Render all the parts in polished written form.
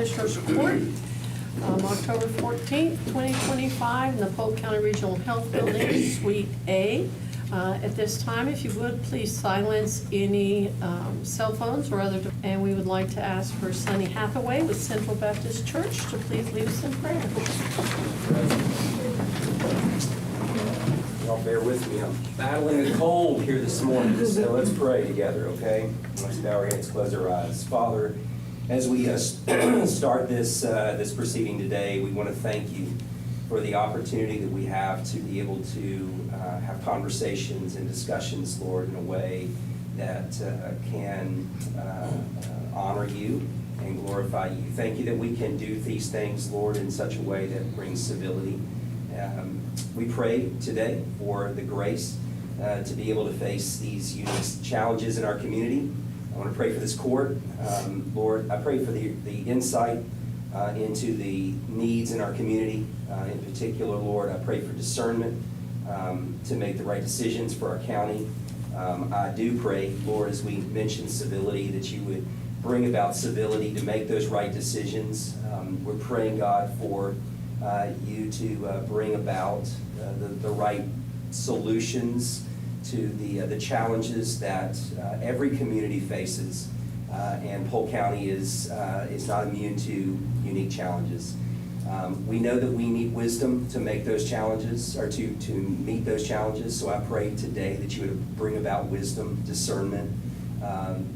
Commissioners Court, October 14th, 2025, in the Polk County Regional Health Building, Suite A. At this time, if you would, please silence any cell phones or other, and we would like to ask for Sunny Hathaway with Central Baptist Church to please lead us in prayer. Y'all bear with me, I'm battling a cold here this morning, so let's pray together, okay? Let's bow our heads, close our eyes. Father, as we start this proceeding today, we want to thank you for the opportunity that we have to be able to have conversations and discussions, Lord, in a way that can honor you and glorify you. Thank you that we can do these things, Lord, in such a way that brings civility. We pray today for the grace to be able to face these unique challenges in our community. I want to pray for this court. Lord, I pray for the insight into the needs in our community. In particular, Lord, I pray for discernment to make the right decisions for our county. I do pray, Lord, as we mentioned civility, that you would bring about civility to make those right decisions. We're praying, God, for you to bring about the right solutions to the challenges that every community faces, and Polk County is not immune to unique challenges. We know that we need wisdom to make those challenges, or to meet those challenges, so I pray today that you would bring about wisdom, discernment,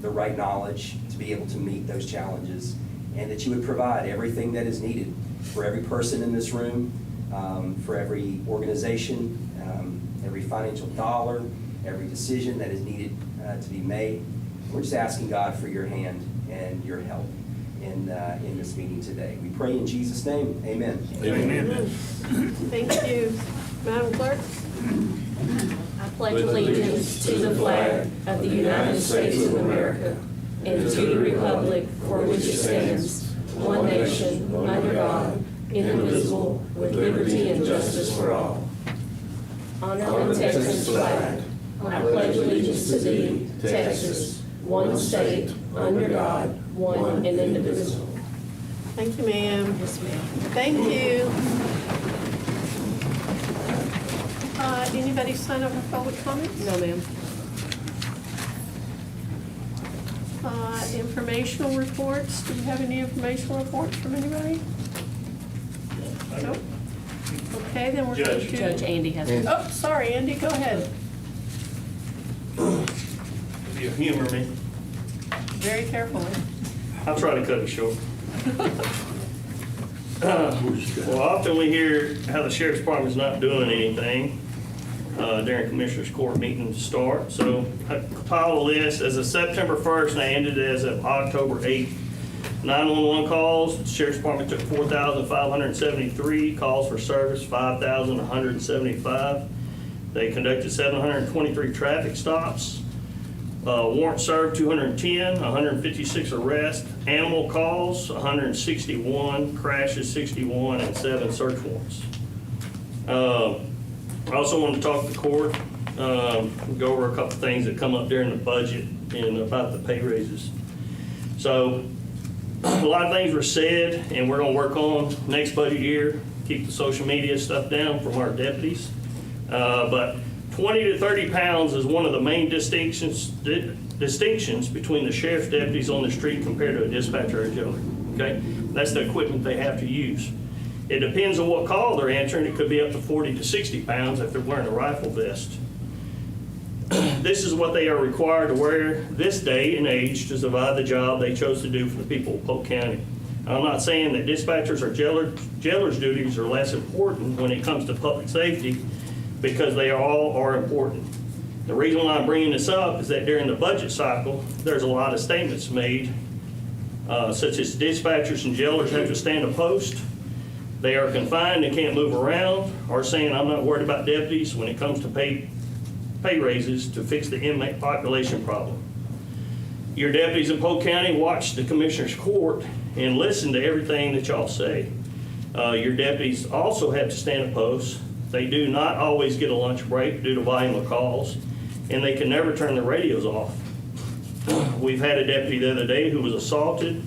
the right knowledge to be able to meet those challenges, and that you would provide everything that is needed for every person in this room, for every organization, every financial dollar, every decision that is needed to be made. We're just asking God for your hand and your help in this meeting today. We pray in Jesus' name, amen. Amen. Thank you. Madam Clerk? I pledge allegiance to the flag of the United States of America and to the republic for which it stands, one nation, under God, indivisible, with liberty and justice for all. On the Texas flag, I pledge allegiance to thee, Texas, one state, under God, one and indivisible. Thank you, ma'am. Yes, ma'am. Thank you. Anybody sign up for public comments? No, ma'am. Informational reports. Do we have any informational reports from anybody? Nope. Okay, then we're going to... Judge Andy has. Oh, sorry, Andy, go ahead. If you humor me, Very carefully. I'll try to cut it short. Well, often we hear how the sheriff's department's not doing anything during commissioners' court meetings start. So I compiled a list as of September 1st, and I ended as of October 8th. 911 calls, the sheriff's department took 4,573 calls for service, 5,175. They conducted 723 traffic stops. Warrant served 210, 156 arrests, animal calls 161, crashes 61, and 7 search warrants. I also want to talk to the court, go over a couple things that come up during the budget and about the pay raises. So a lot of things were said, and we're going to work on next budget year, keep the social media stuff down from our deputies. But 20 to 30 pounds is one of the main distinctions between the sheriff's deputies on the street compared to a dispatcher or a jailer. Okay, that's the equipment they have to use. It depends on what call they're answering. It could be up to 40 to 60 pounds if they're wearing a rifle vest. This is what they are required to wear this day and age to survive the job they chose to do for the people of Polk County. I'm not saying that dispatchers or jailers' duties are less important when it comes to public safety, because they all are important. The reason why I'm bringing this up is that during the budget cycle, there's a lot of statements made, such as dispatchers and jailers have to stand a post, they are confined and can't move around, or saying I'm not worried about deputies when it comes to pay raises to fix the inmate population problem. Your deputies in Polk County watch the Commissioner's Court and listen to everything that y'all say. Your deputies also have to stand a post. They do not always get a lunch break due to volume of calls, and they can never turn their radios off. We've had a deputy the other day who was assaulted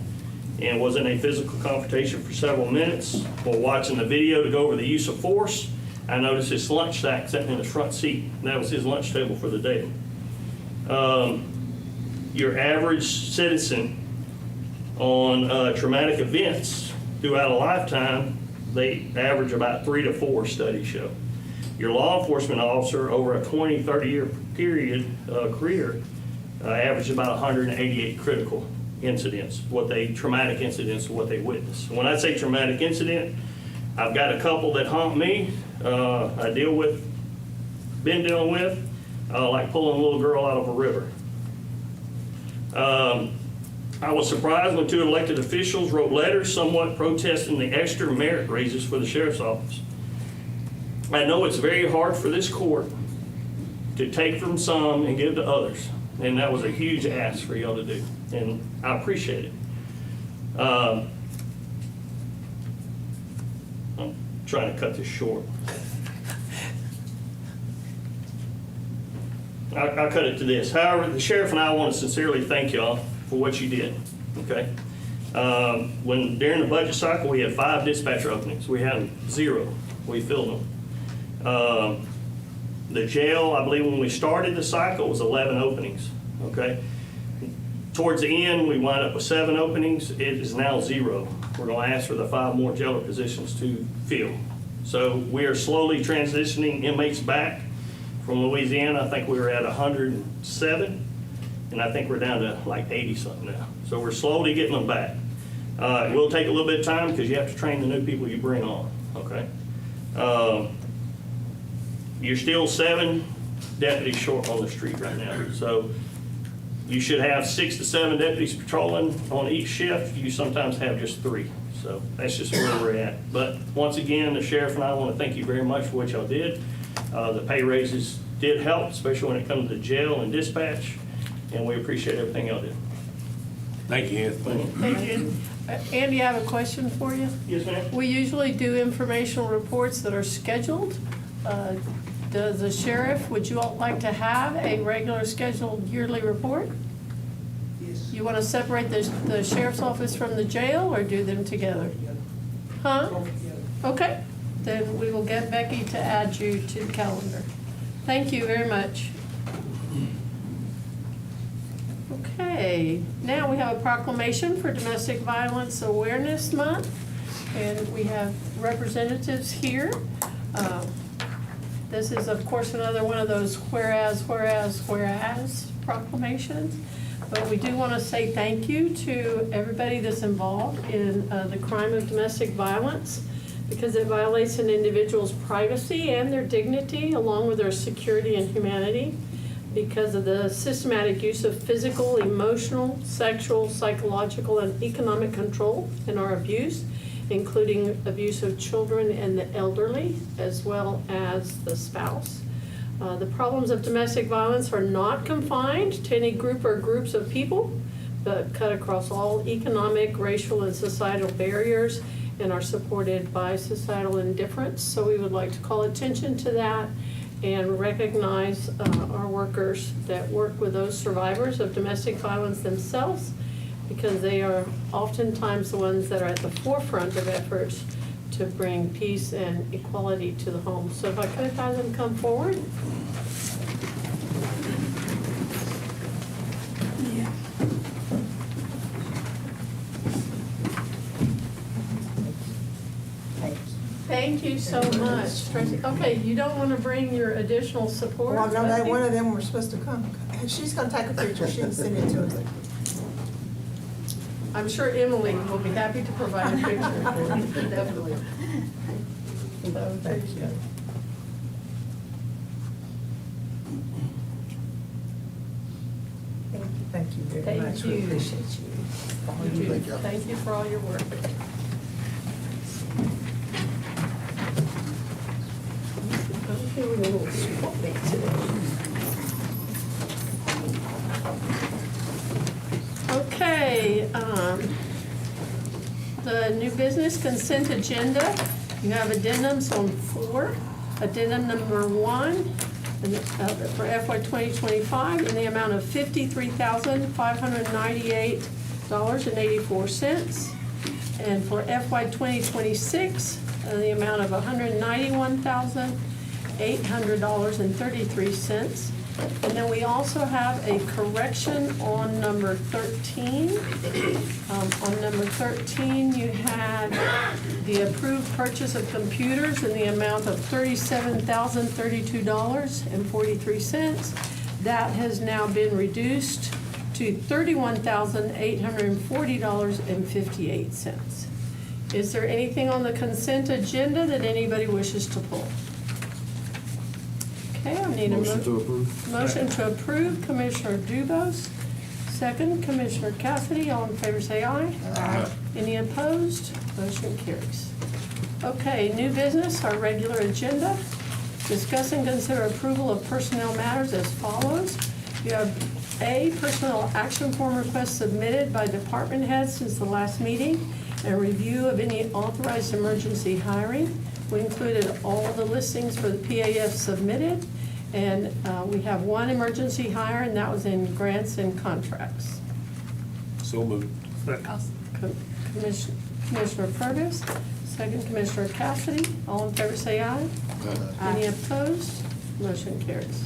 and was in a physical confrontation for several minutes. While watching the video to go over the use of force, I noticed his lunch sack sitting in his front seat. That was his lunch table for the day. Your average citizen on traumatic events throughout a lifetime, they average about 3 to 4, studies show. Your law enforcement officer over a 20, 30-year period career averaged about 188 critical incidents, traumatic incidents, what they witnessed. When I say traumatic incident, I've got a couple that haunt me. I been dealing with, like pulling a little girl out of a river. I was surprised when 2 elected officials wrote letters somewhat protesting the extra merit raises for the sheriff's office. I know it's very hard for this court to take from some and give to others, and that was a huge ask for y'all to do, and I appreciate it. I'm trying to cut this short. I'll cut it to this. However, the sheriff and I want to sincerely thank y'all for what you did, okay? During the budget cycle, we had 5 dispatcher openings. We had 0. We filled them. The jail, I believe when we started the cycle, was 11 openings, okay? Towards the end, we wound up with 7 openings. It is now 0. We're going to ask for the 5 more jailer positions to fill. So we are slowly transitioning inmates back from Louisiana. I think we were at 107, and I think we're down to like 80-something now. So we're slowly getting them back. It will take a little bit of time because you have to train the new people you bring on, okay? You're still 7 deputies short on the street right now. So you should have 6 to 7 deputies patrolling on each shift. You sometimes have just 3. So that's just where we're at. But once again, the sheriff and I want to thank you very much for what y'all did. The pay raises did help, especially when it comes to jail and dispatch, and we appreciate everything y'all did. Thank you, Anthony. Thank you. Andy, I have a question for you. Yes, ma'am? We usually do informational reports that are scheduled. Does the sheriff, would you all like to have a regular scheduled yearly report? Yes. You want to separate the sheriff's office from the jail or do them together? Huh? Okay, then we will get Becky to add you to the calendar. Thank you very much. Okay, now we have a proclamation for Domestic Violence Awareness Month, and we have representatives here. This is, of course, another one of those whereas proclamations. But we do want to say thank you to everybody that's involved in the crime of domestic violence, because it violates an individual's privacy and their dignity, along with their security and humanity, because of the systematic use of physical, emotional, sexual, psychological, and economic control in our abuse, including abuse of children and the elderly, as well as the spouse. The problems of domestic violence are not confined to any group or groups of people, but cut across all economic, racial, and societal barriers, and are supported by societal indifference. So we would like to call attention to that and recognize our workers that work with those survivors of domestic violence themselves, because they are oftentimes the ones that are at the forefront of efforts to bring peace and equality to the home. So if I could have them come forward. Thank you so much, Tracy. Okay, you don't want to bring your additional support? Well, no, that Becky? one of them were supposed to come. She's gonna take a picture, she can send it to us. I'm sure Emily will be happy to provide a picture for you, definitely. So, there you go. Thank you very Thank much, we you. appreciate you. Thank you for all your work. Okay, we're gonna swap it today. Okay, the new business consent agenda, you have addendums on 4. Addendum number 1, for FY 2025, in the amount of $53,598 $191,086.84. And for FY 2026, the amount of $191,800.33. And then we also have a correction on number 13. On number 13, you had the approved purchase of computers in the amount of $37,032.43. That has now been reduced to $31,840.58. Is there anything on the consent agenda that anybody wishes to pull? Okay, I need a Motion to approve. motion to approve, Commissioner Dubus. Second, Commissioner Cassidy. All in favor, say aye. Aye. Any opposed? Motion carries. Okay, new business, our regular agenda. Discuss and consider approval of personnel matters as follows. You have A, personnel action form request submitted by department heads since the last meeting, and review of any authorized emergency hiring. We included all the listings for the PAF submitted, and we have one emergency hire, and that was in grants and contracts. So moved. Commissioner Purvis, second Commissioner Cassidy. All in favor say aye. Any opposed? Motion carries.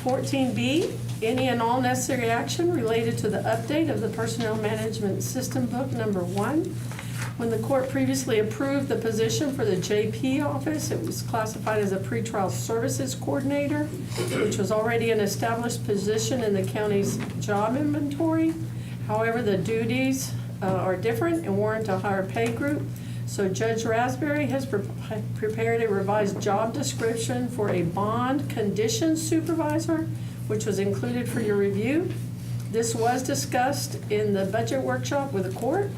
14B, any and all necessary action related to the update of the Personnel Management System Book Number 1. When the court previously approved the position for the JP office, it was classified as a pretrial services coordinator, which was already an established position in the county's job inventory. However, the duties are different and warrant a higher pay group. So Judge Raspberry has prepared a revised job description for a bond conditions supervisor, which was included for your review. This was discussed in the budget workshop with the court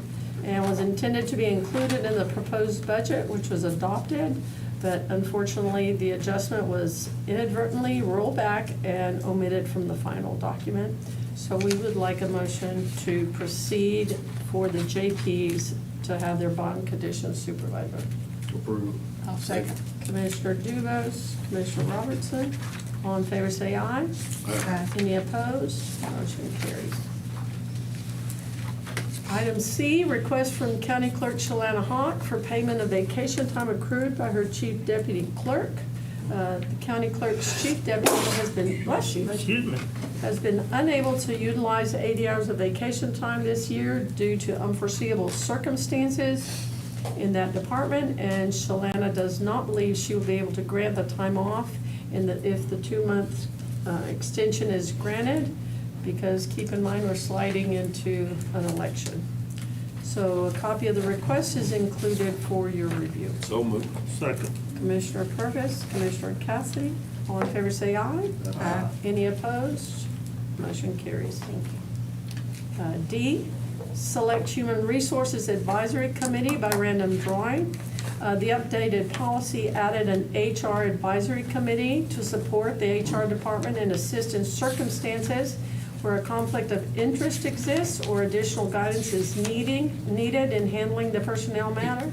and was intended to be included in the proposed budget, which was adopted. But unfortunately, the adjustment was inadvertently rolled back and omitted from the final document. So we would like a motion to proceed for the JPs to have their bond conditions supervisor. Approve. I'll second. Commissioner Dubus, Commissioner Robertson, all in favor say aye. Aye. Any opposed? Motion carries. Item C, request from County Clerk Shalana Hawk for payment of vacation time accrued by her Chief Deputy Clerk. The County Clerk's Chief Deputy has been, bless you, has been unable to utilize 80 hours of vacation time this year due to unforeseeable circumstances in that department, and Shalana does not believe she will be able to grant the time off if the 2-month extension is granted, because keep in mind, we're sliding into an election. So a copy of the request is included for your review. So moved. Second. Commissioner Purvis, Commissioner Cassidy, all in favor say aye. Aye. Any opposed? Motion carries. Thank you. D, Select Human Resources Advisory Committee by random drawing. The updated policy added an HR advisory committee to support the HR department and assist in circumstances where a conflict of interest exists or additional guidance is needed in handling the personnel matter.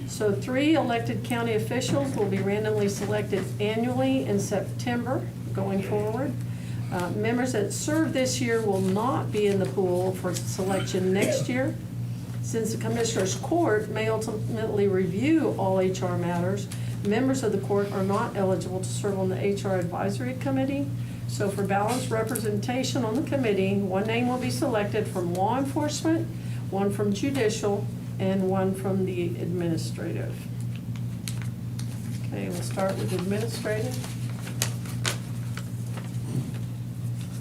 So 3 elected county officials will be randomly selected annually in September going forward. Members that serve this year will not be in the pool for selection next year. Since the Commissioner's Court may ultimately review all HR matters, members of the court are not eligible to serve on the HR Advisory Committee. So for balanced representation on the committee, 1 name will be selected from law enforcement, 1 from judicial, and 1 from the administrative. Okay, we'll start with administrative.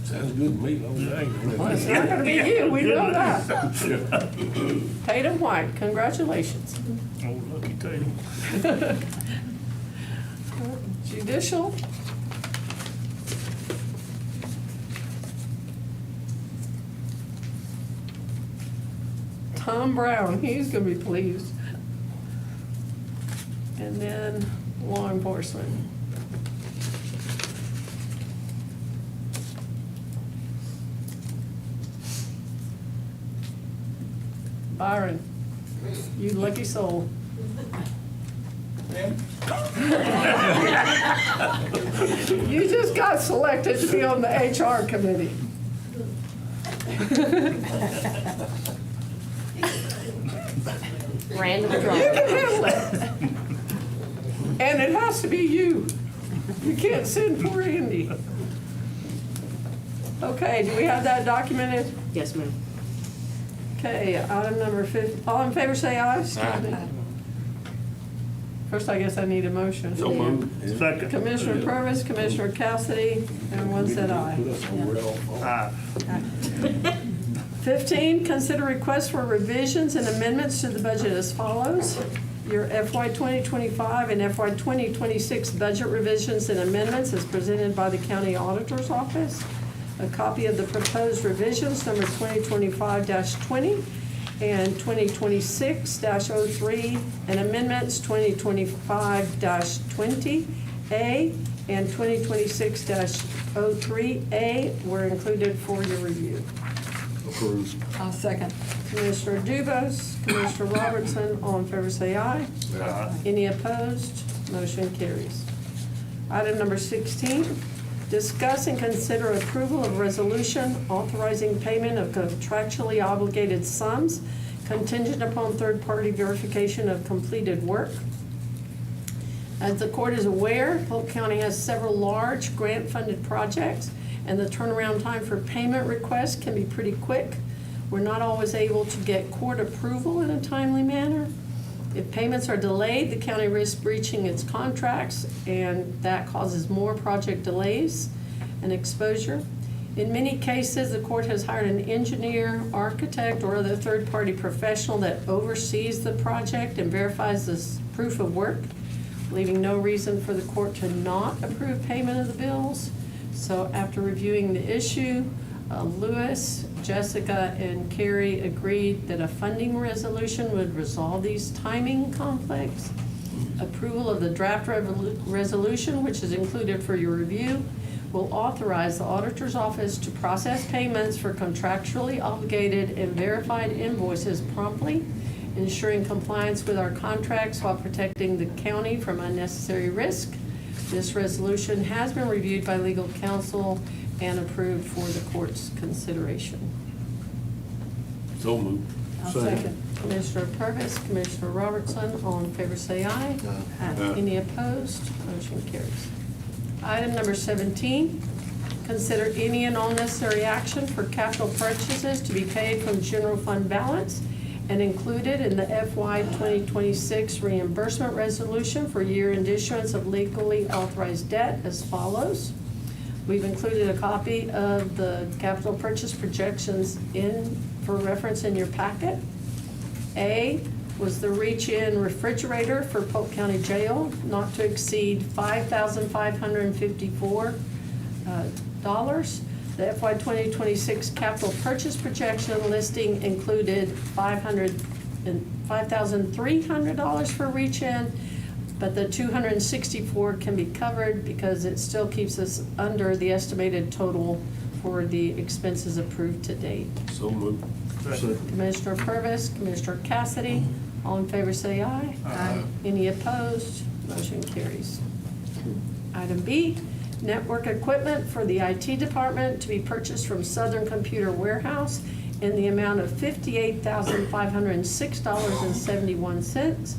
Sounds good to me. Well, it's not gonna be you, we know that. Tatum White, congratulations. Oh, lucky Tatum. Judicial. Tom Brown, he's gonna be pleased. And then law enforcement. Byron, you lucky soul. You just got selected to be on the HR committee. Random You draw. can handle it. And it has to be you. You can't send poor Andy. Okay, do we have that documented? Yes, ma'am. Okay, item number 50. All in favor, say aye. Excuse me. First, I guess I need a motion. So moved. Second. Commissioner Purvis, Commissioner Cassidy, and one said aye. Put us somewhere else. Aye. 15, consider requests for revisions and amendments to the budget as follows. Your FY 2025 and FY 2026 budget revisions and amendments is presented by the County Auditor's Office. A copy of the proposed revisions, number 2025-20 and 2026-03, and amendments 2025-20A and 2026-03A were included for your review. Approved. I'll second. Commissioner Dubus, Commissioner Robertson, all in favor say aye. Aye. Any opposed? Motion carries. Item number 16, discuss and consider approval of resolution authorizing payment of contractually obligated sums contingent upon third-party verification of completed work. As the court is aware, Polk County has several large grant-funded projects, and the turnaround time for payment requests can be pretty quick. We're not always able to get court approval in a timely manner. If payments are delayed, the county risks breaching its contracts, and that causes more project delays and exposure. In many cases, the court has hired an engineer, architect, or other third-party professional that oversees the project and verifies this proof of work, leaving no reason for the court to not approve payment of the bills. So after reviewing the issue, Lewis, Jessica, and Carrie agreed that a funding resolution would resolve these timing conflicts. Approval of the draft resolution, which is included for your review, will authorize the auditor's office to process payments for contractually obligated and verified invoices promptly, ensuring compliance with our contracts while protecting the county from unnecessary risk. This resolution has been reviewed by legal counsel and approved for the court's consideration. So moved. I'll second. Commissioner Purvis, Commissioner Robertson, all in favor say aye. Aye. Any opposed? Motion carries. Item number 17, consider any and all necessary action for capital purchases to be paid from general fund balance and included in the FY 2026 reimbursement resolution for year-end issuance of legally authorized debt as follows. We've included a copy of the capital purchase projections for reference in your packet. A was the reach-in refrigerator for Polk County Jail, not to exceed $5,554. The FY 2026 capital purchase projection listing included $5,300 for reach-in, but the $264 can be covered because it still keeps us under the estimated total for the expenses approved to date. So moved. Commissioner Purvis, Commissioner Cassidy, all in favor say aye. Aye. Any opposed? Motion carries. Item B, network equipment for the IT department to be purchased from Southern Computer Warehouse in the amount of $58,506.71.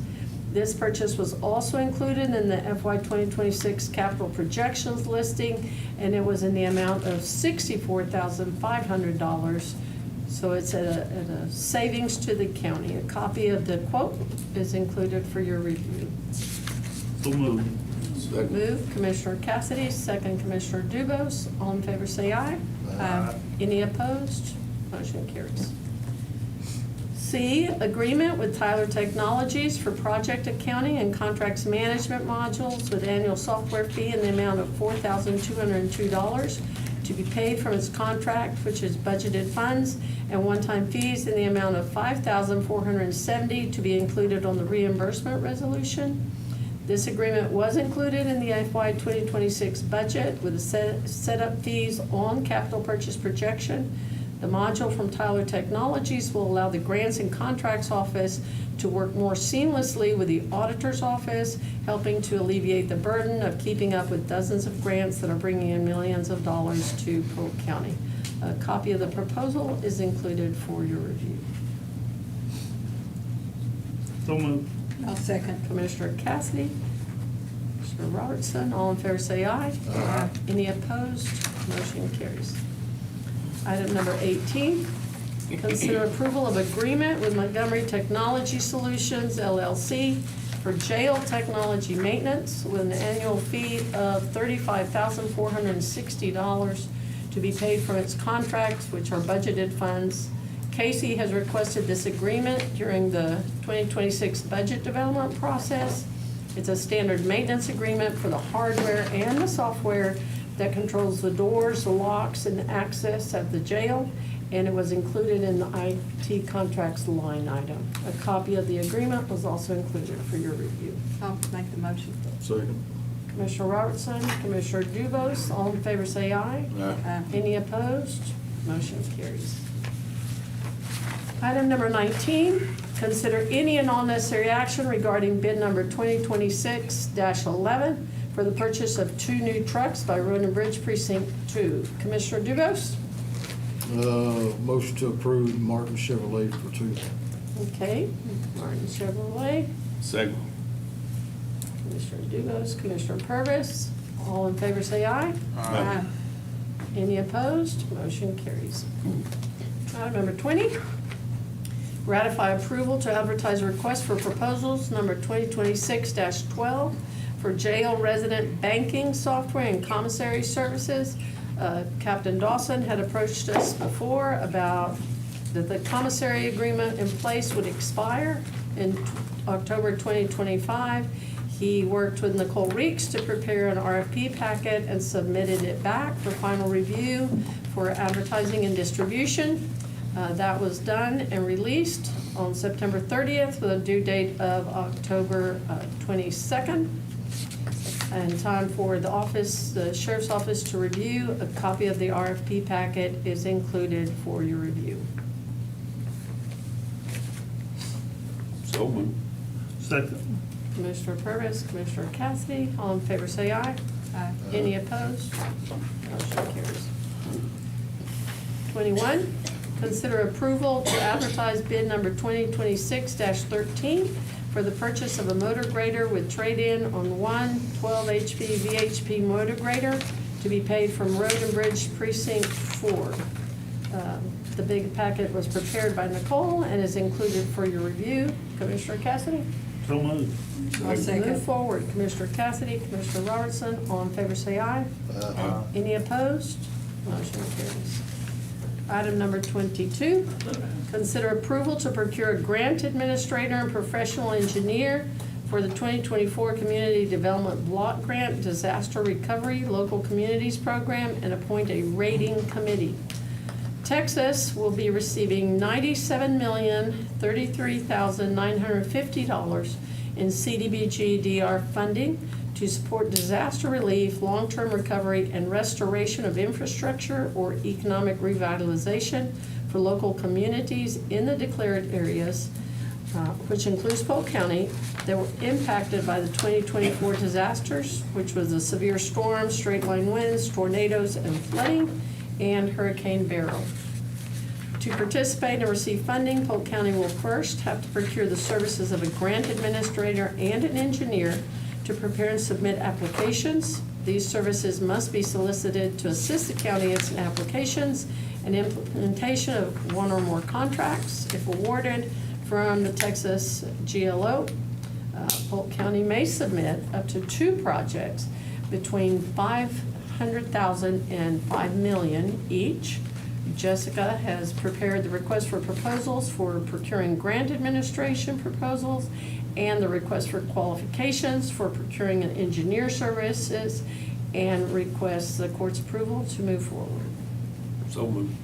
This purchase was also included in the FY 2026 capital projections listing, and it was in the amount of $64,500. So it's at a savings to the county. A copy of the quote is included for your review. So moved. Second. Move, Commissioner Cassidy, second Commissioner Dubos. All in favor say aye. Aye. Any opposed? Motion carries. C, agreement with Tyler Technologies for project accounting and contracts management modules with annual software fee in the amount of $4,202 to be paid from its contract, which is budgeted funds, and one-time fees in the amount of $5,470 to be included on the reimbursement resolution. This agreement was included in the FY 2026 budget with the setup fees on capital purchase projection. The module from Tyler Technologies will allow the Grants and Contracts Office to work more seamlessly with the Auditor's Office, helping to alleviate the burden of keeping up with dozens of grants that are bringing in millions of dollars to Polk County. A copy of the proposal is included for your review. So moved. I'll second. Commissioner Cassidy, Commissioner Robertson, all in favor say aye. Aye. Any opposed? Motion carries. Item number 18, consider approval of agreement with Montgomery Technology Solutions LLC for jail technology maintenance with an annual fee of $35,460 to be paid from its contracts, which are budgeted funds. Casey has requested this agreement during the 2026 budget development process. It's a standard maintenance agreement for the hardware and the software that controls the doors, the locks, and access at the jail, and it was included in the IT contracts line item. A copy of the agreement was also included for your review. I'll make the motion. Second. Commissioner Robertson, Commissioner Dubose, all in favor say aye. Aye. Any opposed? Motion carries. Item number 19, consider any and all necessary action regarding bid number 2026-11 for the purchase of 2 new trucks by Road and Bridge Precinct 2. Commissioner Dubose? Motion to approve Martin Chevrolet for 2. Okay, Martin Chevrolet, Second. Commissioner Dubose, Commissioner Purvis, all in favor say aye. Aye. Any opposed? Motion carries. Item number 20, ratify approval to advertise a request for proposals number 2026-12 for jail resident banking software and commissary services. Captain Dawson had approached us before about that the commissary agreement in place would expire in October 2025. He worked with Nicole Reeks to prepare an RFP packet and submitted it back for final review for advertising and distribution. That was done and released on September 30th with a due date of October 22nd. And time for the office, the sheriff's office to review. A copy of the RFP packet is included for your review. So moved. Second. Commissioner Purvis, Commissioner Cassidy, all in favor say aye. Aye. Any opposed? Motion carries. 21, consider approval to advertise bid number 2026-13 for the purchase of a motor grader with trade-in on one 12 HP VHP motor grader to be paid from Road and Bridge Precinct 4. The big packet was prepared by Nicole and is included for your review. Commissioner Cassidy? So moved. I'll second. Move forward. Commissioner Cassidy, Commissioner Robertson, all in favor say aye. Aye. Any opposed? Motion carries. Item number 22, consider approval to procure a grant administrator and professional engineer for the 2024 Community Development Block Grant Disaster Recovery Local Communities Program and appoint a rating committee. Texas will be receiving $97,033,950 in CDBG DR funding to support disaster relief, long-term recovery, and restoration of infrastructure or economic revitalization for local communities in the declared areas, which includes Polk County, that were impacted by the 2024 disasters, which was the severe storms, straight-line winds, tornadoes, and flooding, and Hurricane Beryl. To participate and receive funding, Polk County will first have to procure the services of a grant administrator and an engineer to prepare and submit applications. These services must be solicited to assist the county in its applications and implementation of one or more contracts, if awarded, from the Texas GLO. Polk County may submit up to 2 projects between $500,000 and $5 million each. Jessica has prepared the request for proposals for procuring grant administration proposals and the request for qualifications for procuring an engineer services and requests the court's approval to move forward. So moved.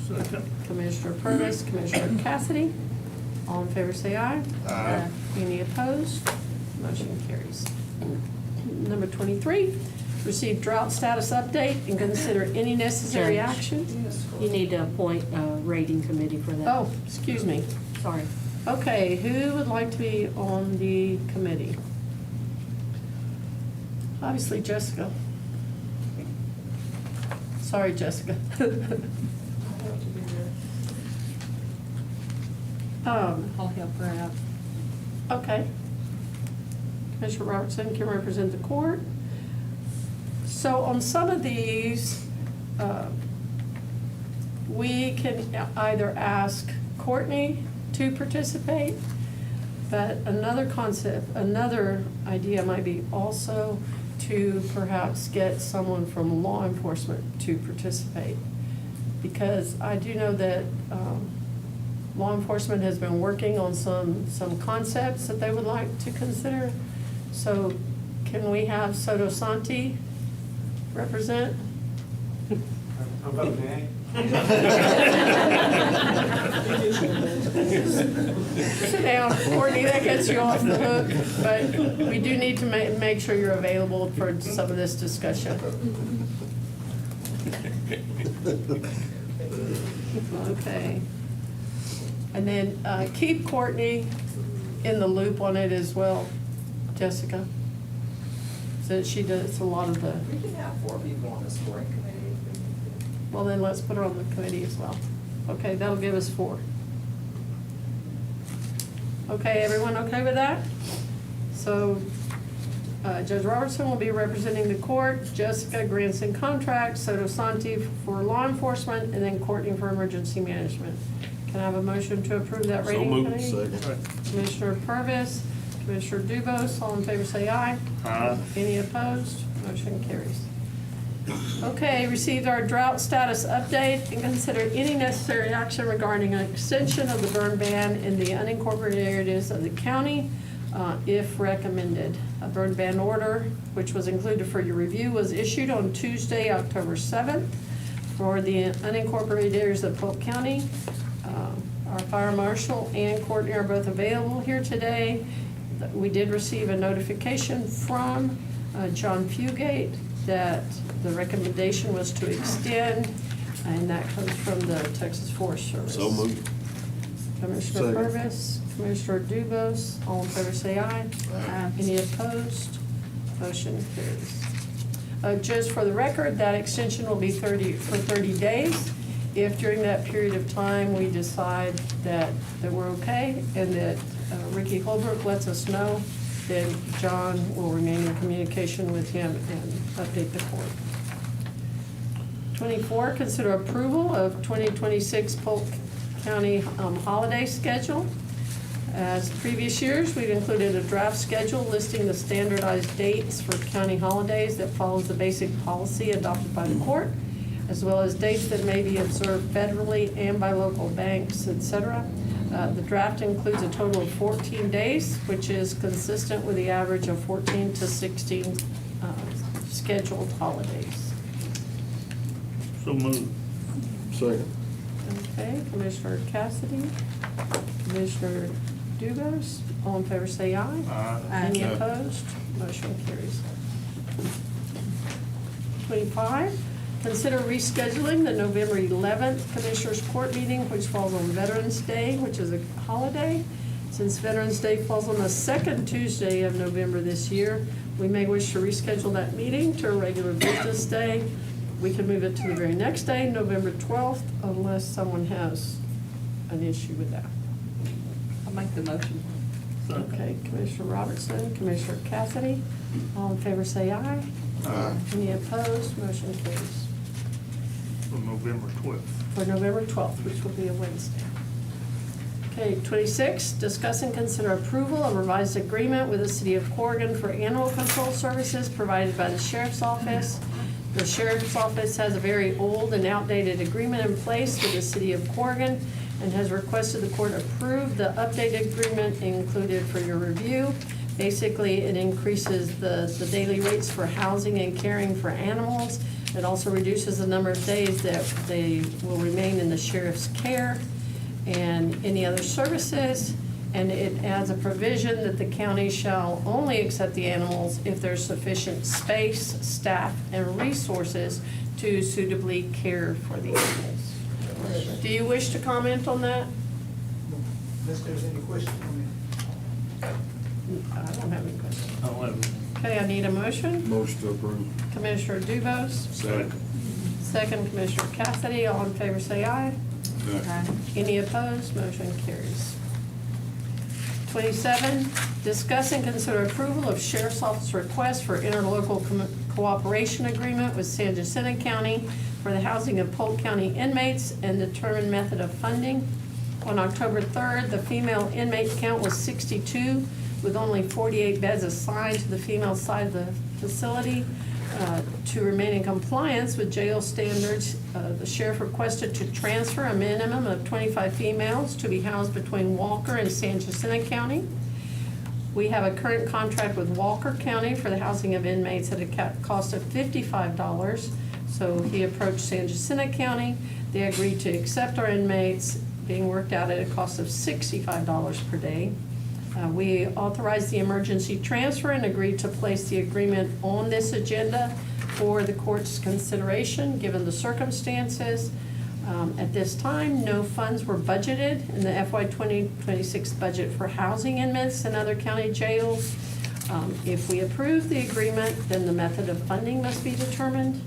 Second. Commissioner Purvis, Commissioner Cassidy, all in favor say aye. Aye. Any opposed? Motion carries. Number 23, receive drought status update and consider any necessary Judge. action. You need to appoint a rating committee for that. Oh, excuse me. Sorry. Okay, who would like to be on the committee? Obviously Jessica. Sorry, Jessica. I'll help her out. Okay. Commissioner Robertson can represent the court. So on some of these, we can either ask Courtney to participate, but another idea might be also to perhaps get someone from law enforcement to participate. Because I do know that law enforcement has been working on some concepts that they would like to consider. So can we have Soto Santi represent? I'm voting nay. Sit down, Courtney, that gets you off the hook, but we do need to make sure you're available for some of this discussion. Okay. And then keep Courtney in the loop on it as well, Jessica. Since she does a lot of the, We can have 4 people on the scoring committee. well, then let's put her on the committee as well. Okay, that'll give us 4. Okay, everyone okay with that? So Judge Robertson will be representing the court, Jessica Granson contract, Soto Santi for law enforcement, and then Courtney for emergency management. Can I have a motion to approve that So rating moved. committee? Second. Commissioner Purvis, Commissioner Dubose, all in favor say aye. Aye. Any opposed? Motion carries. Okay, received our drought status update and consider any necessary action regarding an extension of the burn ban in the unincorporated areas of the county, if recommended. A burn ban order, which was included for your review, was issued on Tuesday, October 7th for the unincorporated areas of Polk County. Our fire marshal and Courtney are both available here today. We did receive a notification from John Fugate that the recommendation was to extend, and that comes from the Texas Forest Service. So moved. Commissioner Second. Purvis, Commissioner Dubose, all in favor say aye. Aye. Any opposed? Motion carries. Just for the record, that extension will be 30 days. If during that period of time we decide that we're okay and that Ricky Holbrook lets us know, then John will remain in communication with him and update the court. 24, consider approval of 2026 Polk County holiday schedule. As previous years, we've included a draft schedule listing the standardized dates for county holidays that follows the basic policy adopted by the court, as well as dates that may be observed federally and by local banks, etc. The draft includes a total of 14 days, which is consistent with the average of 14 to 16 scheduled holidays. So moved. Second. Okay, Commissioner Cassidy, Commissioner Dubose, all in favor say aye. Aye. Any Aye. opposed? Motion carries. 25, consider rescheduling the November 11th Commissioners Court meeting, which falls on Veterans Day, which is a holiday. Since Veterans Day falls on the second Tuesday of November this year, we may wish to reschedule that meeting to a regular business day. We can move it to the very next day, November 12th, unless someone has an issue with that. I'll make the motion. Okay, Commissioner Robertson, Commissioner Cassidy, all in favor say aye. Aye. Any opposed? Motion carries. For November 12th. For November 12th, which will be a Wednesday. Okay, 26, discuss and consider approval of revised agreement with the City of Corrigan for animal control services provided by the Sheriff's Office. The Sheriff's Office has a very old and outdated agreement in place with the City of Corrigan and has requested the court approve the updated agreement included for your review. Basically, it increases the daily rates for housing and caring for animals. It also reduces the number of days that they will remain in the sheriff's care and any other services. And it adds a provision that the county shall only accept the animals if there's sufficient space, staff, and resources to suitably care for the animals. Do you wish to comment on that? Unless there's any question on I don't have any questions. I don't have it. Okay, I need a motion. Motion to approve. Commissioner Dubose, Second. second Commissioner Cassidy, all in favor say aye. Any opposed? Motion carries. 27, discuss and consider approval of Sheriff's Office request for interlocal cooperation agreement with San Jacinto County for the housing of Polk County inmates and determine method of funding. On October 3rd, the female inmate count was 62, with only 48 beds assigned to the female side of the facility. To remain in compliance with jail standards, the sheriff requested to transfer a minimum of 25 females to be housed between Walker and San Jacinto County. We have a current contract with Walker County for the housing of inmates at a cost of $55. So he approached San Jacinto County. They agreed to accept our inmates being worked out at a cost of $65 per day. We authorized the emergency transfer and agreed to place the agreement on this agenda for the court's consideration, given the circumstances. At this time, no funds were budgeted in the FY 2026 budget for housing inmates in other county jails. If we approve the agreement, then the method of funding must be determined.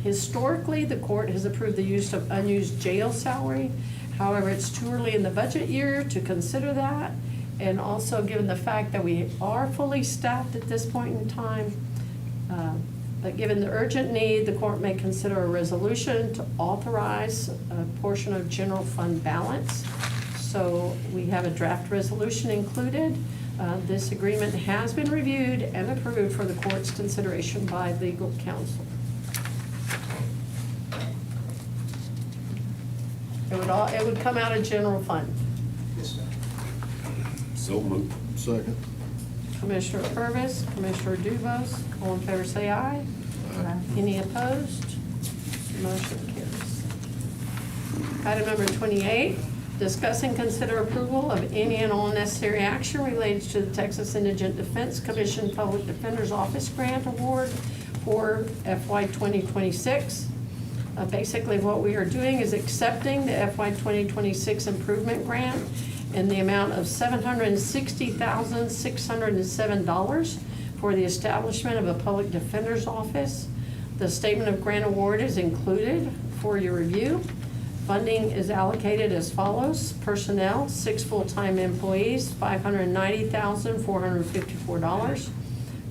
Historically, the court has approved the use of unused jail salary. However, it's too early in the budget year to consider that. And also, given the fact that we are fully staffed at this point in time, but given the urgent need, the court may consider a resolution to authorize a portion of general fund balance. So we have a draft resolution included. This agreement has been reviewed and approved for the court's consideration by legal counsel. It would come out of general fund. Yes, ma'am. So moved. Second. Commissioner Purvis, Commissioner Duvos, all in favor say aye. Any opposed? Motion carries. Item number 28, discuss and consider approval of any and all necessary action related to the Texas Indigent Defense Commission Public Defender's Office Grant Award for FY 2026. Basically, what we are doing is accepting the FY 2026 improvement grant in the amount of $760,607 for the establishment of a public defender's office. The statement of grant award is included for your review. Funding is allocated as follows. Personnel, 6 full-time employees, $590,454.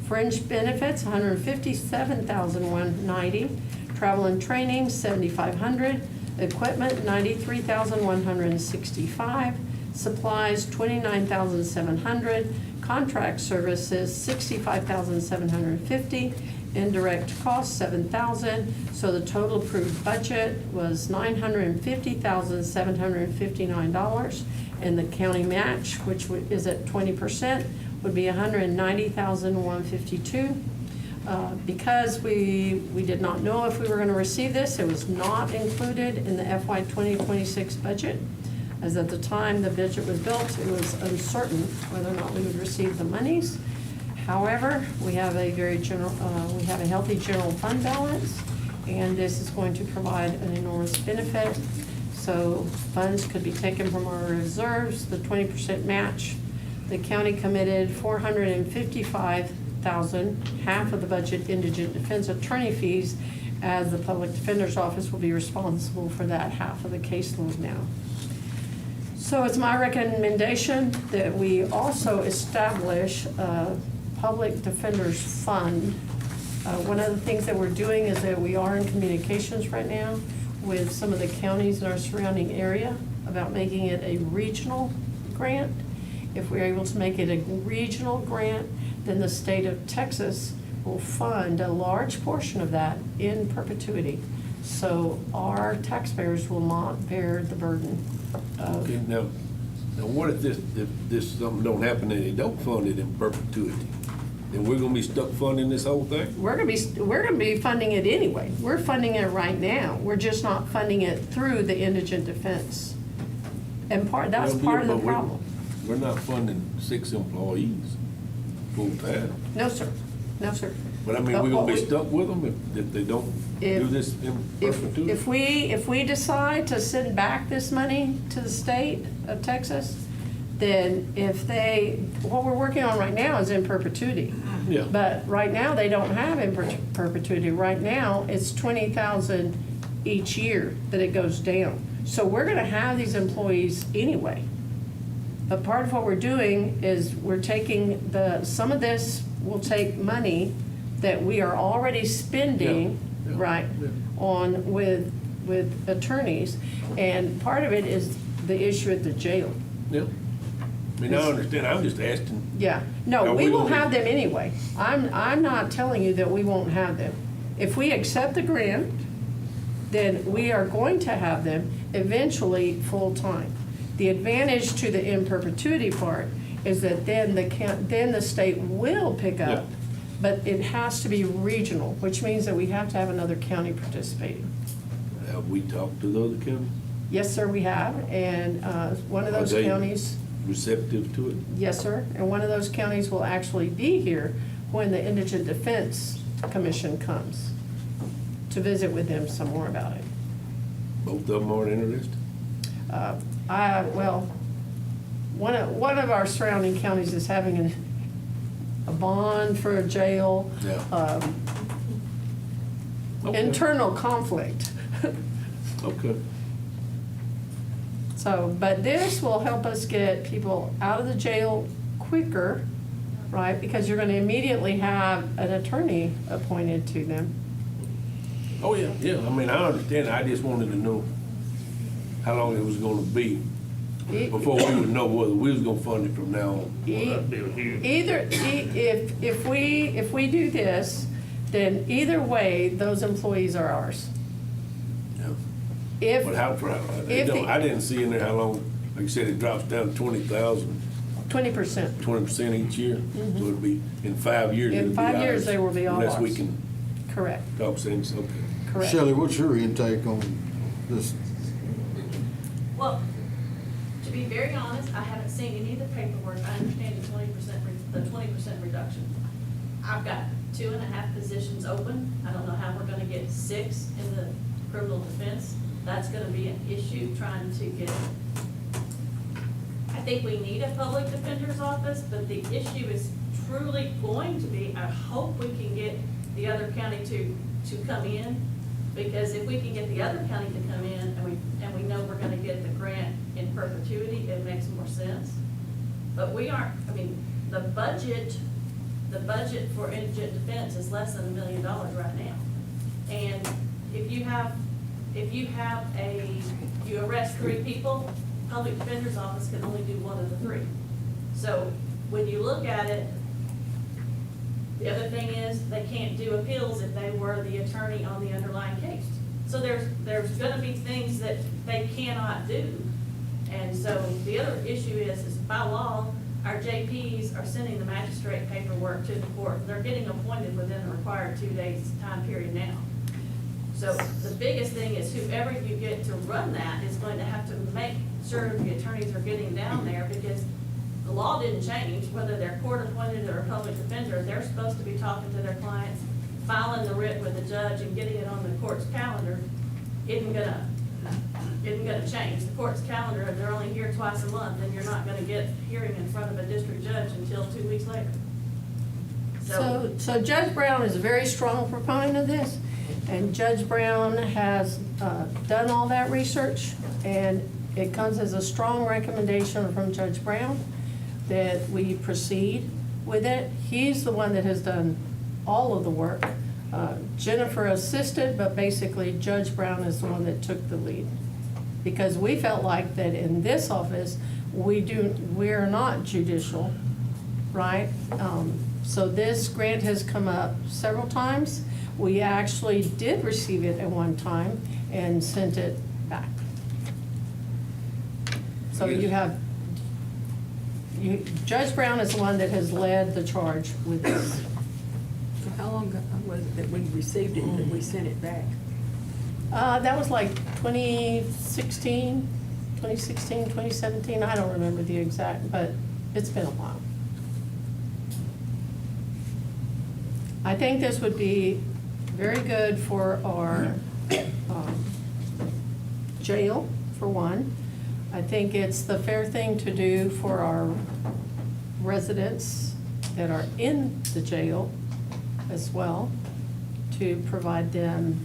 Fringe benefits, $157,190. Travel and training, $7,500. Equipment, $93,165. Supplies, $29,700. Contract services, $65,750. Indirect costs, $7,000. So the total approved budget was $950,759. And the county match, which is at 20%, would be $190,152. Because we did not know if we were going to receive this, it was not included in the FY 2026 budget. As at the time the budget was built, it was uncertain whether or not we would receive the monies. However, we have a healthy general fund balance, and this is going to provide an enormous benefit. So funds could be taken from our reserves, the 20% match. The county committed $455,000, half of the budget, indigent defense attorney fees, as the public defender's office will be responsible for that half of the caseload now. So it's my recommendation that we also establish a public defender's fund. One of the things that we're doing is that we are in communications right now with some of the counties in our surrounding area about making it a regional grant. If we're able to make it a regional grant, then the state of Texas will fund a large portion of that in perpetuity. So our taxpayers will not bear the burden of. Okay, now what if this something don't happen and they don't fund it in perpetuity? Then we're gonna be stuck funding this whole thing? We're gonna be funding it anyway. We're funding it right now. We're just not funding it through the indigent defense. And that's Well, part of the but we're- problem. We're not funding 6 employees full time. No, sir. No, sir. But I mean, But we're what gonna be we- stuck with them if they don't do this in perpetuity? If we decide to send back this money to the state of Texas, then what we're working on right now is in perpetuity. Yeah. But right now, they don't have in perpetuity. Right now, it's $20,000 each year that it goes down. So we're gonna have these employees anyway. But part of what we're doing is we're taking some of this will take money that we are already spending, Yeah, yeah, right, yeah. on with attorneys. And part of it is the issue at the jail. Yeah. I mean, I understand, I'm just asking. Yeah, no, Are we we will gonna- have them anyway. I'm not telling you that we won't have them. If we accept the grant, then we are going to have them eventually full-time. The advantage to the in perpetuity part is that then the state will pick Yeah. up, but it has to be regional, which means that we have to have another county participating. Have we talked to the other counties? Yes, sir, we have, and one of those Are they counties. receptive to it? Yes, sir, and one of those counties will actually be here when the Indigent Defense Commission comes to visit with them some more about it. Both of them aren't interested? Well, one of our surrounding counties is having a bond for a jail. Yeah. Okay. Internal conflict. Okay. So, but this will help us get people out of the jail quicker, right? Because you're gonna immediately have an attorney appointed to them. Oh, yeah, yeah, I mean, I understand, I just wanted to know how long it was gonna be before we would know whether we was gonna fund it from now on. That bill here. If we do this, then either way, those employees are ours. Yeah. If, But how, if the- I didn't see in there how long, like you said, it drops down 20,000, 20%. 20% each year. So it'd be, in 5 years, In it'd be 5 years, ours, they will be all unless we ours. can Correct, talk sense, okay. correct. Shelley, what's your intake on this? Well, to be very honest, I haven't seen any of the paperwork. I understand the 20% reduction. I've got 2.5 positions open. I don't know how we're gonna get 6 in the criminal defense. That's gonna be an issue trying to get. I think we need a public defender's office, but the issue is truly going to be, I hope we can get the other county to come in. Because if we can get the other county to come in and we know we're gonna get the grant in perpetuity, it makes more sense. But we aren't, I mean, the budget for indigent defense is less than $1 million right now. And if you arrest 3 people, public defender's office can only do 1 of the 3. So when you look at it, the other thing is, they can't do appeals if they were the attorney on the underlying case. So there's gonna be things that they cannot do. And so the other issue is by law, our JPs are sending the magistrate paperwork to the court. They're getting appointed within the required 2 days time period now. So the biggest thing is whoever you get to run that is going to have to make sure the attorneys are getting down there, because the law didn't change, whether they're court appointed or a public defender, they're supposed to be talking to their clients, filing the writ with the judge and getting it on the court's calendar. Isn't gonna change. The court's calendar, if they're only here twice a month, then you're not gonna get hearing in front of a district judge until 2 weeks later. So Judge Brown is a very strong proponent of this, and Judge Brown has done all that research, and it comes as a strong recommendation from Judge Brown that we proceed with it. He's the one that has done all of the work. Jennifer assisted, but basically Judge Brown is the one that took the lead. Because we felt like that in this office, we're not judicial, right? So this grant has come up several times. We actually did receive it at one time and sent it back. So Judge Brown is the one that has led the charge with this. So how long ago was it that we received it and that we sent it back? That was like 2016, 2017, I don't remember the exact, but it's been a while. I think this would be very good for our jail, for one. I think it's the fair thing to do for our residents that are in the jail as well, to provide them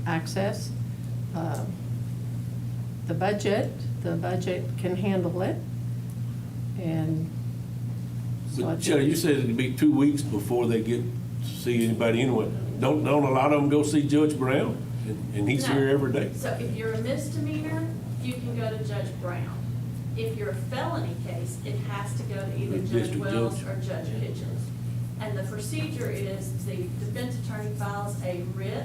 access. The budget can handle it. And so I But Shelley, think, you said it'd be 2 weeks before they get to see anybody anyway. Don't a lot of them go see Judge Brown? And he's No. here every day? So if you're a misdemeanor, you can go to Judge Brown. If you're a felony case, it has to go to either The Judge district Wells judge. or Judge Hitchens. And the procedure is the defense attorney files a writ.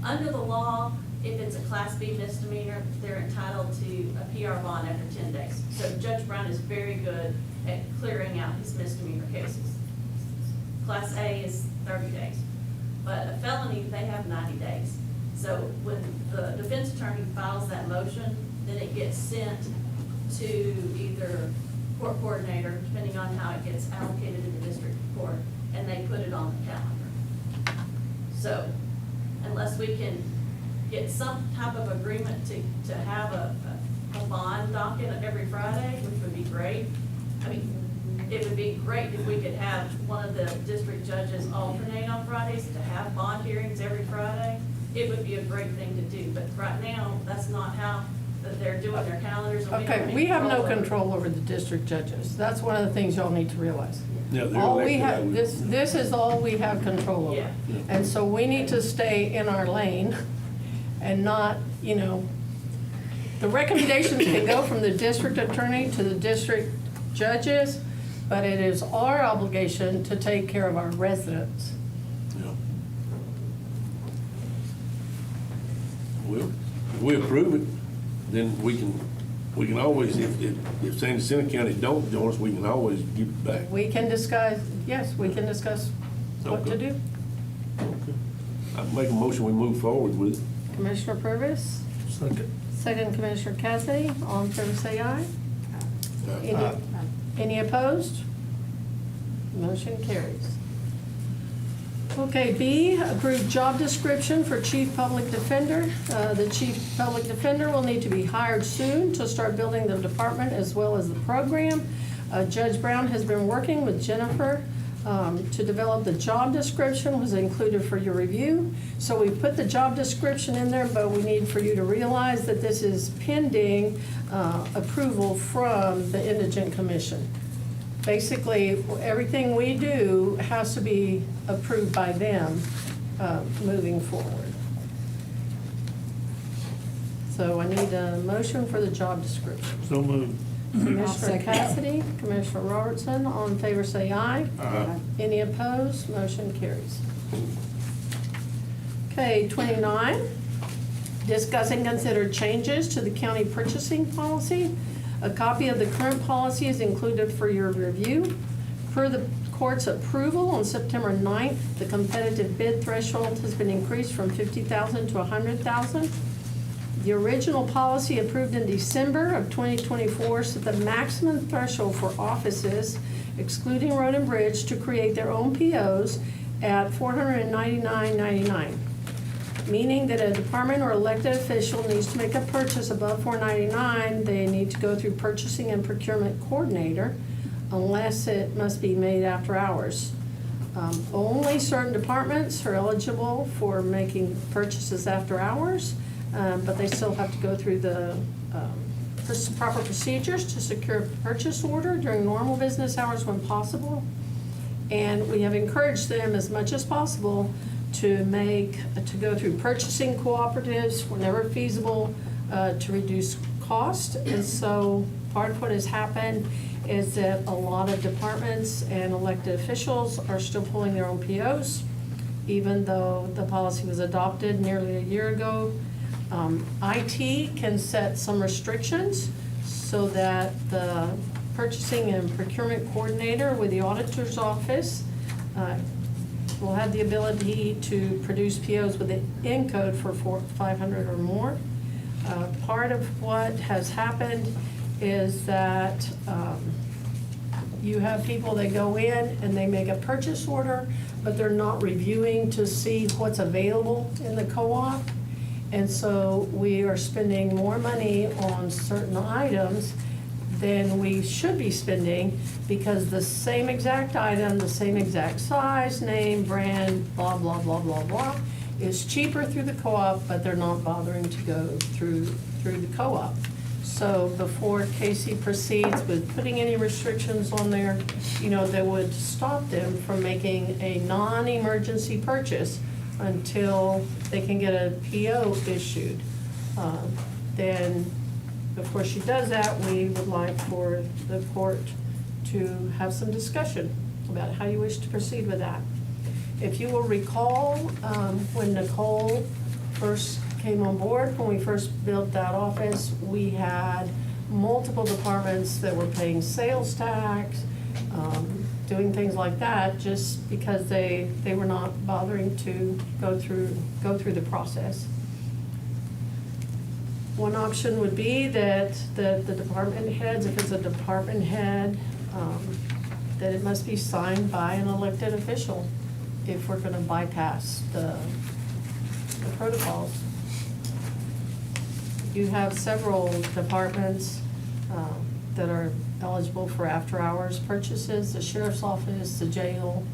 Under the law, if it's a Class B misdemeanor, they're entitled to a PR bond after 10 days. So Judge Brown is very good at clearing out his misdemeanor cases. Class A is 30 days, but a felony, they have 90 days. So when the defense attorney files that motion, then it gets sent to either court coordinator, depending on how it gets allocated in the district court, and they put it on the calendar. So unless we can get some type of agreement to have a bond docket every Friday, which would be great. I mean, it would be great if we could have one of the district judges alternate on Fridays to have bond hearings every Friday. It would be a great thing to do, but right now, that's not how that they're doing their calendars. And don't okay, have we have no over it. control over the district judges. That's one of the things y'all need to realize. Yeah, they're All we elected, I have, would- this is all we have control over. Yeah. And so we need to stay in our lane and not, the recommendations can go from the district attorney to the district judges, but it is our obligation to take care of our residents. Yeah. Well, if we approve it, then we can always, if San Jacinto County don't join us, we can always give it back. We can discuss, yes, we can discuss what to Okay. do. I make a motion, we move forward with it. Commissioner Purvis, second Commissioner Cassidy, all in favor say aye. Any opposed? Motion carries. Okay, B, approved job description for Chief Public Defender. The Chief Public Defender will need to be hired soon to start building the department as well as the program. Judge Brown has been working with Jennifer to develop the job description, was included for your review. So we put the job description in there, but we need for you to realize that this is pending approval from the Indigent Commission. Basically, everything we do has to be approved by them moving forward. So I need a motion for the job description. So moved. Commissioner Cassidy, Commissioner Robertson, all in favor say aye. Aye. Any opposed? Motion carries. Okay, 29, discuss and consider changes to the county purchasing policy. A copy of the current policy is included for your review. Per the court's approval on September 9th, the competitive bid threshold has been increased from $50,000 to $100,000. The original policy approved in December of 2024 set the maximum threshold for offices, excluding road and bridge, to create their own POs at $499.99. Meaning that a department or elected official needs to make a purchase above $499, they need to go through purchasing and procurement coordinator, unless it must be made after hours. Only certain departments are eligible for making purchases after hours, but they still have to go through the proper procedures to secure a purchase order during normal business hours when possible. And we have encouraged them as much as possible to go through purchasing cooperatives whenever feasible to reduce cost. And so part of what has happened is that a lot of departments and elected officials are still pulling their own POs, even though the policy was adopted nearly a year ago. IT can set some restrictions so that the purchasing and procurement coordinator with the auditor's office will have the ability to produce POs with an N code for 500 or more. Part of what has happened is that you have people that go in and they make a purchase order, but they're not reviewing to see what's available in the co-op. And so we are spending more money on certain items than we should be spending, because the same exact item, the same exact size, name, brand, blah, blah, blah, blah, blah, is cheaper through the co-op, but they're not bothering to go through the co-op. So before Casey proceeds with putting any restrictions on there, you know, that would stop them from making a non-emergency purchase until they can get a PO issued. Then, before she does that, we would like for the court to have some discussion about how you wish to proceed with that. If you will recall, when Nicole first came on board, when we first built that office, we had multiple departments that were paying sales tax, doing things like that, just because they were not bothering to go through the process. One option would be that the department heads, if it's a department head, that it must be signed by an elected official if we're gonna bypass the protocols. You have several departments that are eligible for after-hours purchases, the sheriff's office, the jail,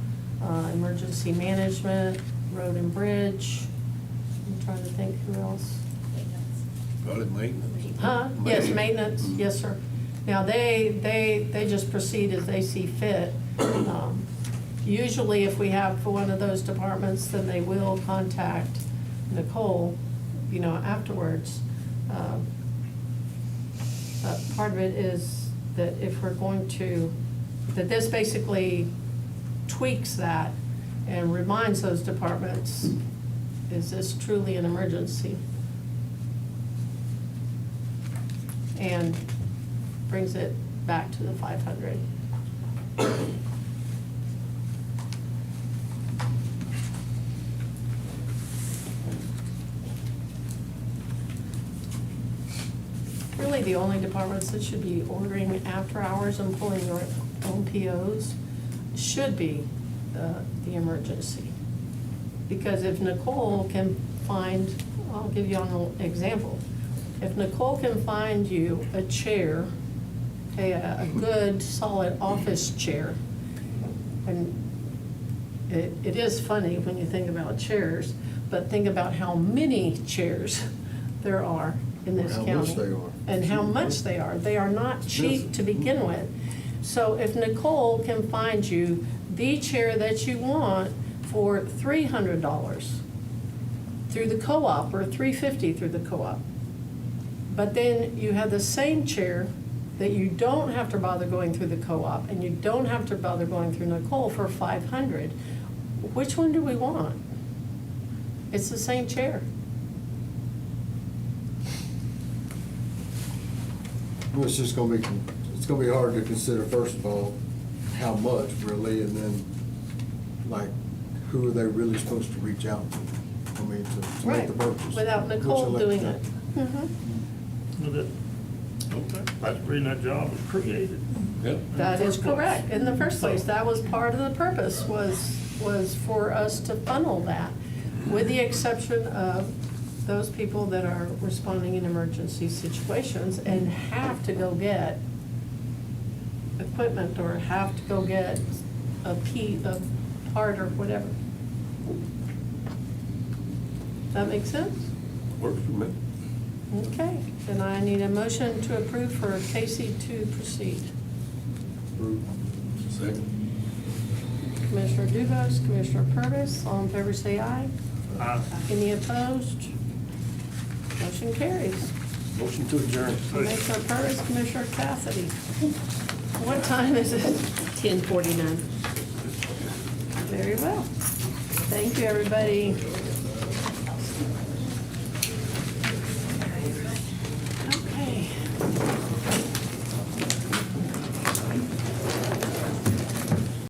emergency management, road and bridge. I'm trying to think who else. Probably maintenance. Yes, maintenance, yes, sir. Now, they just proceed as they see fit. Usually, if we have one of those departments, then they will contact Nicole, you know, afterwards. But part of it is that if we're going to, that this basically tweaks that and reminds those departments, is this truly an emergency? And brings it back to the 500. Really, the only departments that should be ordering after hours and pulling their own POs should be the emergency. Because if Nicole can find, I'll give you an example. If Nicole can find you a chair, a good solid office chair, and it is funny when you think about chairs, but think about how many chairs there are in this county. How much they are. And how much they are. They are not cheap to begin with. So if Nicole can find you the chair that you want for $300 through the co-op, or $350 through the co-op, but then you have the same chair that you don't have to bother going through the co-op, and you don't have to bother going through Nicole for $500, which one do we want? It's the same chair. Well, it's just gonna be hard to consider, first of all, how much really, and then, like, who are they really supposed to reach out to? I mean, to make the purchase. Without Which Nicole elected doing it. company? Mhm. Okay, that's the reason that job was created. Yep. That is First place. correct. In the first place, that was part of the purpose, was for us to funnel that, with the exception of those people that are responding in emergency situations and have to go get equipment or have to go get a part or whatever. That make sense? Works for me. Okay, then I need a motion to approve for Casey to proceed. Second. Commissioner Dugas, Commissioner Purvis, all in favor say aye. Any opposed? Motion carries. Motion to adjourn. Commissioner Purvis, Commissioner Cassidy. What time is it? 10:49. Very well. Thank you, everybody.